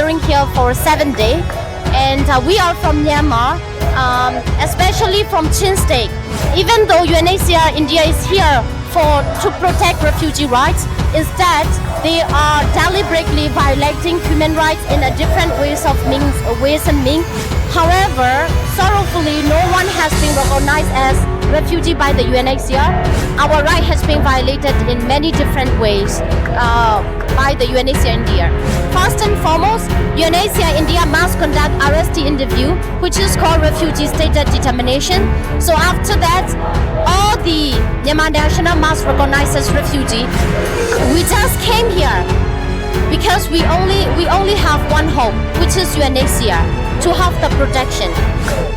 gathering here for 7 days, and we are from Myanmar, especially from Chin State. Even though UNHCR India is here to protect refugee rights, instead they are deliberately violating human rights in a different ways and means. However, sorrowfully, no one has been recognized as refugee by the UNHCR. Our right has been violated in many different ways by the UNHCR India. First and foremost, UNHCR India must conduct RST interview, which is called refugee status determination. So after that, all the Myanmar national must recognize as refugee. We just came here because we only have one hope, which is UNHCR, to have the protection.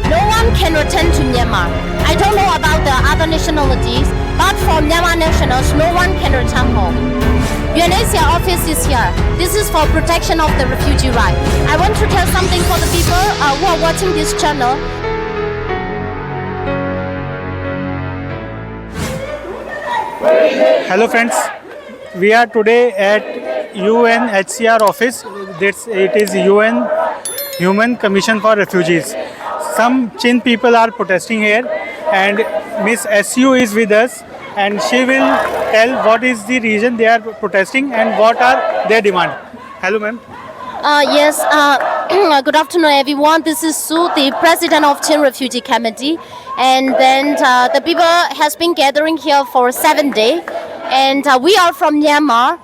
No one can return to Myanmar. I don't know about the other nationalities, but for Myanmar nationals, no one can return home. UNHCR office is here. This is for protection of the refugee right. I want to tell something for the people who are watching this channel. Hello friends, we are today at UNHCR office. It is UN Human Commission for Refugees. Some Chin people are protesting here, and Miss SU is with us, and she will tell what is the reason they are protesting and what are their demand. Hello ma'am. Yes, good afternoon everyone. This is Su, the president of Chin Refugee Committee. And then the people has been gathering here for 7 days. And we are from Myanmar,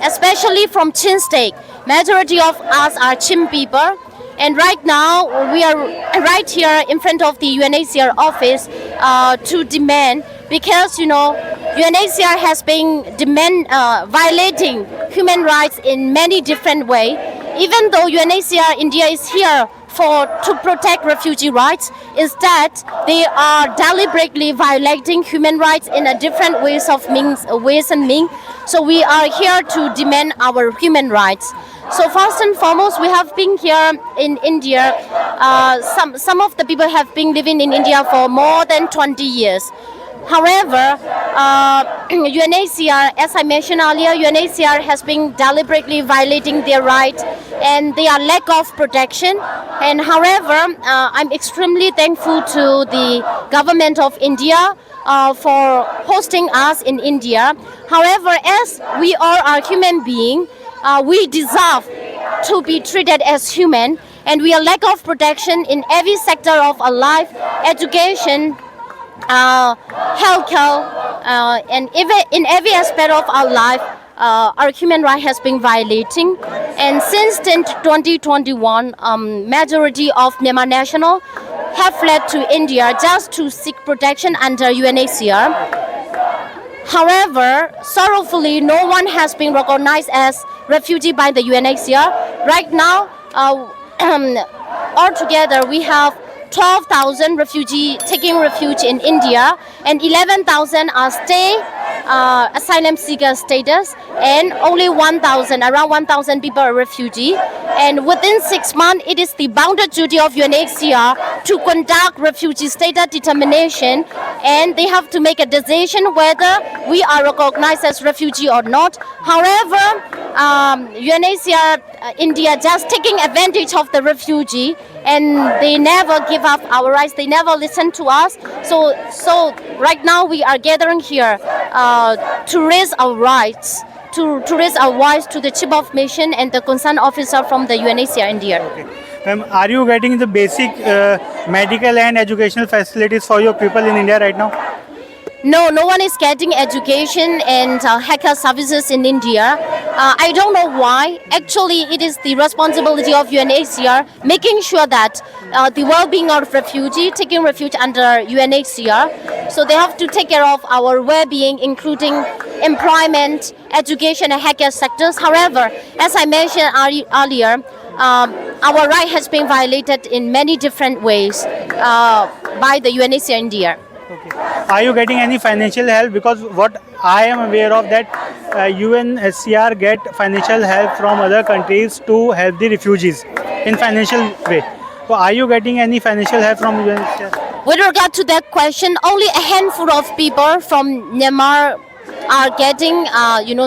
especially from Chin State. Majority of us are Chin people. And right now, we are right here in front of the UNHCR office to demand, because, UNHCR has been violating human rights in many different ways. Even though UNHCR India is here to protect refugee rights, instead they are deliberately violating human rights in a different ways and means. So we are here to demand our human rights. So first and foremost, we have been here in India. Some of the people have been living in India for more than 20 years. However, UNHCR, as I mentioned earlier, UNHCR has been deliberately violating their rights and their lack of protection. And however, I'm extremely thankful to the government of India for hosting us in India. However, as we all are human beings, we deserve to be treated as human, and we are lack of protection in every sector of our life, education, healthcare, and even in every aspect of our life, our human right has been violating. And since 2021, majority of Myanmar national have fled to India just to seek protection under UNHCR. However, sorrowfully, no one has been recognized as refugee by the UNHCR. Right now, altogether we have 12,000 refugees taking refuge in India, and 11,000 are asylum seeker status, and only around 1,000 people are refugee. And within 6 months, it is the bounden duty of UNHCR to conduct refugee status determination, and they have to make a decision whether we are recognized as refugee or not. However, UNHCR India just taking advantage of the refugee, and they never give up our rights. They never listen to us. So right now we are gathering here to raise our rights, to raise our voice to the chief of mission and the concerned officer from the UNHCR India. Okay. Ma'am, are you getting the basic medical and educational facilities for your people in India right now? No one is getting education and hacker services in India. I don't know why. Actually, it is the responsibility of UNHCR making sure that the well-being of refugee taking refuge under UNHCR. So they have to take care of our well-being, including employment, education, and hacker sectors. However, as I mentioned earlier, our right has been violated in many different ways by the UNHCR India. Okay. Are you getting any financial help? Because what I am aware of that UNHCR get financial help from other countries to help the refugees in financial way. So are you getting any financial help from UNHCR? With regard to that question, only a handful of people from Myanmar are getting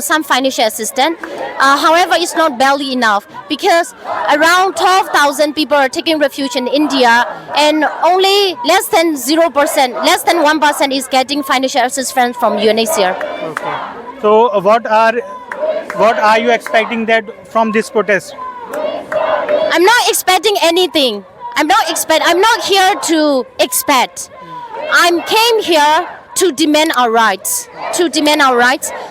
some financial assistance. However, it's not barely enough. because around 12,000 people are taking refuge in India, and only less than 0%, less than 1% is getting financial assistance from UNHCR. Okay. So what are you expecting that from this protest? I'm not expecting anything. I'm not here to expect. I came here to demand our rights.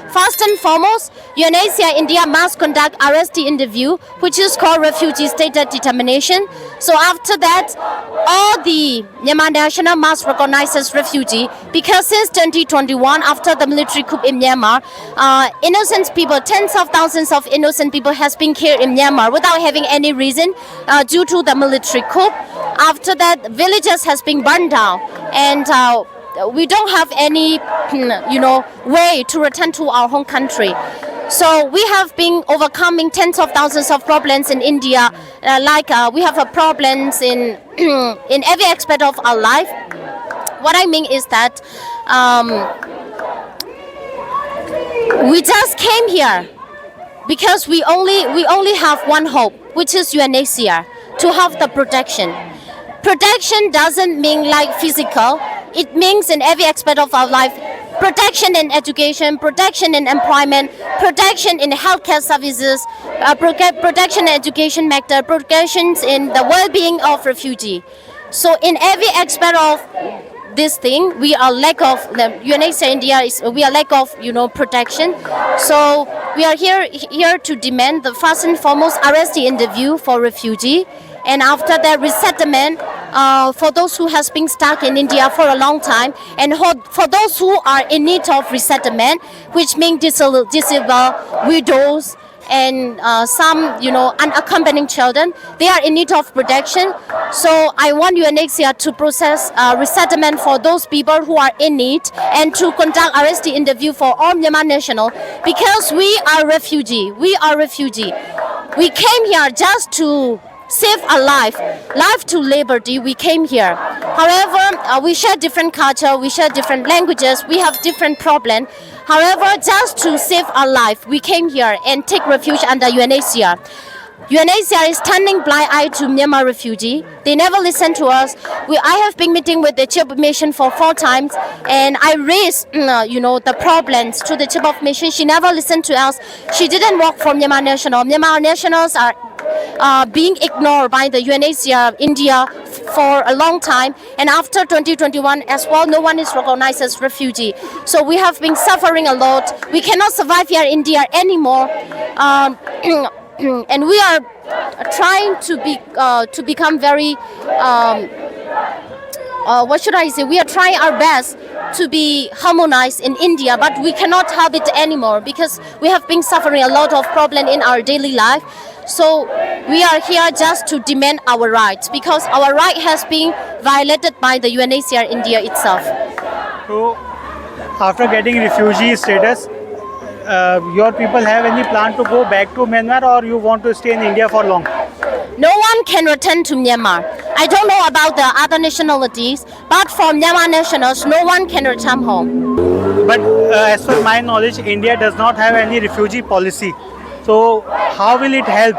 First and foremost, UNHCR India must conduct RST interview, which is called refugee status determination. So after that, all the Myanmar national must recognize as refugee, because since 2021, after the military coup in Myanmar, innocent people, tens of thousands of innocent people has been killed in Myanmar without having any reason due to the military coup. After that, villages has been burned down, and we don't have any, way to return to our home country. So we have been overcoming tens of thousands of problems in India, we have problems in in every aspect of our life. What I mean is that we just came here because we only have one hope, which is UNHCR, to have the protection. Protection doesn't mean like physical. It means in every aspect of our life. Protection in education, protection in employment, protection in healthcare services, protection in education matter, protections in the well-being of refugee. So in every aspect of this thing, we are lack of the UNHCR India we are lack of protection. So we are here to demand the first and foremost RST interview for refugee. And after that, resettlement for those who has been stuck in India for a long time, and for those who are in need of resettlement, which means disabled widows and some unaccompanied children, they are in need of protection. So I want UNHCR to process resettlement for those people who are in need, and to conduct RST interview for all Myanmar national, because we are refugee. We came here just to save a life to liberty. We came here. However, we share different culture, we share different languages, we have different problems. However, just to save our life, we came here and take refuge under UNHCR. UNHCR is turning blind eye to Myanmar refugee. They never listen to us. I have been meeting with the chief of mission for 4 times, and I raised, the problems to the chief of mission. She never listened to us. She didn't work for Myanmar national. Myanmar nationals are being ignored by the UNHCR India for a long time, and after 2021 as well, no one is recognized as refugee. So we have been suffering a lot. We cannot survive here in India anymore. And we are trying to become very we are trying our best to be harmonized in India, but we cannot have it anymore because we have been suffering a lot of problem in our daily life. So we are here just to demand our rights, because our right has been violated by the UNHCR India itself. So after getting refugee status, your people have any plan to go back to Myanmar, or you want to stay in India for long? No one can return to Myanmar. I don't know about the other nationalities, but for Myanmar nationals, no one can return home. But as per my knowledge, India does not have any refugee policy. So how will it help?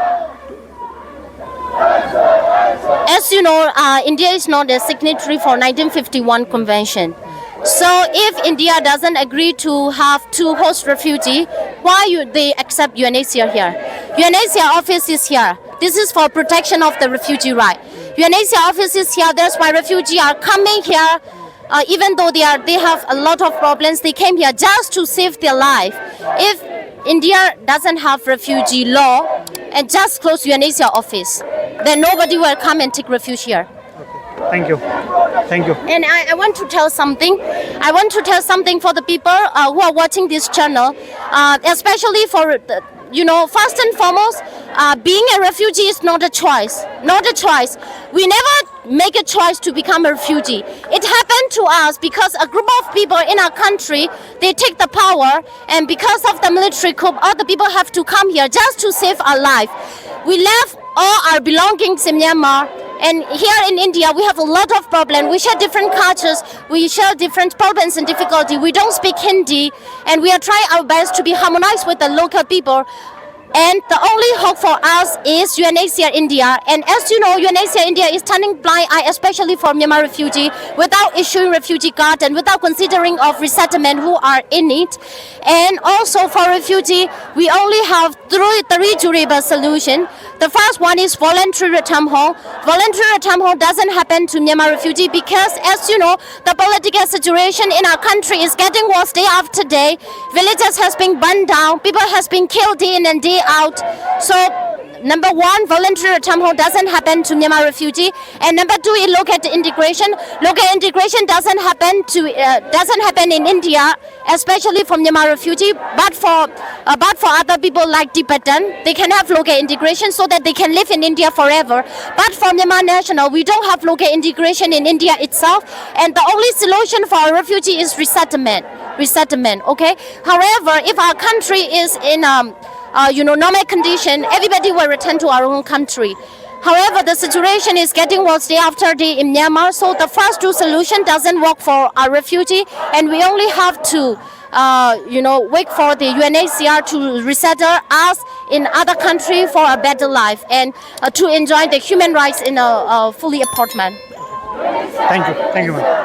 As you know, India is not a signatory for 1951 convention. So if India doesn't agree to have to host refugee, why would they accept UNHCR here? UNHCR office is here. This is for protection of the refugee right. UNHCR office is here. That's why refugees are coming here. Even though they have a lot of problems, they came here just to save their life. If India doesn't have refugee law and just close UNHCR office, then nobody will come and take refuge here. Thank you. And I want to tell something. I want to tell something for the people who are watching this channel, especially for first and foremost, being a refugee is not a choice. Not a choice. We never make a choice to become a refugee. It happened to us because a group of people in our country, they take the power, and because of the military coup, all the people have to come here just to save our life. We left all our belongings in Myanmar. And here in India, we have a lot of problems. We share different cultures. We share different problems and difficulty. We don't speak Hindi, and we are trying our best to be harmonized with the local people. And the only hope for us is UNHCR India. And as you know, UNHCR India is turning blind eye, especially for Myanmar refugee, without issuing refugee card and without considering of resettlement who are in need. And also for refugee, we only have three durable solutions. The first one is voluntary return home. Voluntary return home doesn't happen to Myanmar refugee because, as you know, the political situation in our country is getting worse day after day. Villages has been burned down, people has been killed day in and day out. So number one, voluntary return home doesn't happen to Myanmar refugee, and number two, we look at the integration. Local integration doesn't happen in India, especially from Myanmar refugee. But for other people like Tibetan, they can have local integration so that they can live in India forever. But for Myanmar national, we don't have local integration in India itself, and the only solution for a refugee is resettlement. Okay. However, if our country is in normal condition, everybody will return to our own country. However, the situation is getting worse day after day in Myanmar, so the first two solution doesn't work for our refugee, and we only have to wait for the UNHCR to resettle us in other country for a better life and to enjoy the human rights in a fully apartment. Thank you, ma'am.